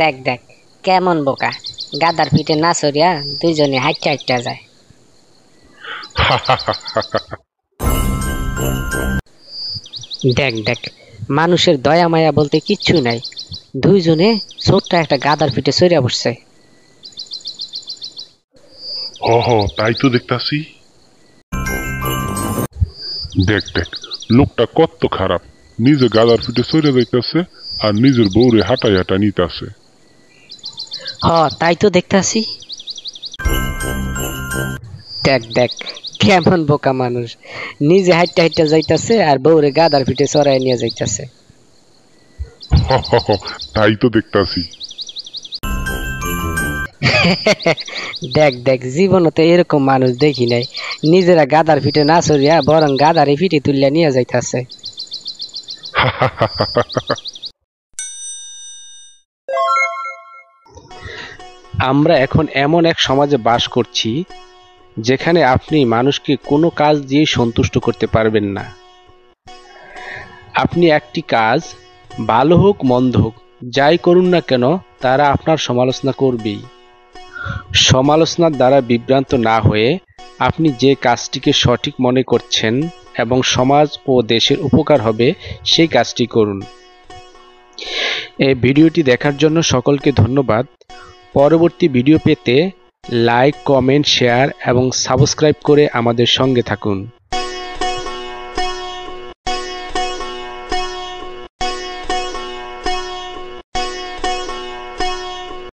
দেখ দেখ কেমন বোকা, গাদার পিঠে না সরিয়া দুইজনে হাইটা হাইটা যায়। দেখ দেখ মানুষের দয়া মায়া বলতে কিচ্ছু নাই, দুইজনে ছোট্ট একটা গাদার পিঠে সরিয়া বসছে। হ হ, তাই তো দেখতাছি। দেখ দেখ, লোকটা কত খারাপ, নিজে গাদার পিঠে চড়ে যাইতেছে আর নিজের বউরে হাঁটাই হাঁটা নিতেছে। হ তাই তো দেখতাছি। দেখ দেখ কেমন বোকা মানুষ, নিজে হাইটা হাইটা যাইতাছে আর বউরে গাদার পিঠে চড়াই নিয়ে যাইতাছে। তাই তো দেখতাছি। দেখ দেখ জীবনে তো এরকম মানুষ দেখি নাই, নিজেরা গাদার পিঠে না চড়িয়া বরং গাদারে পিঠে তুলিয়া নিয়ে যাইতাছে। আমরা এখন এমন এক সমাজে বাস করছি যেখানে আপনি মানুষকে কোনো কাজ দিয়ে সন্তুষ্ট করতে পারবেন না। আপনি একটি কাজ, ভালো হোক মন্দ হোক, যাই করুন না কেন, তারা আপনার সমালোচনা করবেই। সমালোচনার দ্বারা বিভ্রান্ত না হয়ে আপনি যে কাজটিকে সঠিক মনে করছেন এবং সমাজ ও দেশের উপকার হবে সেই কাজটি করুন। এই ভিডিওটি দেখার জন্য সকলকে ধন্যবাদ। পরবর্তী ভিডিও পেতে লাইক, কমেন্ট, শেয়ার এবং সাবস্ক্রাইব করে আমাদের সঙ্গে থাকুন।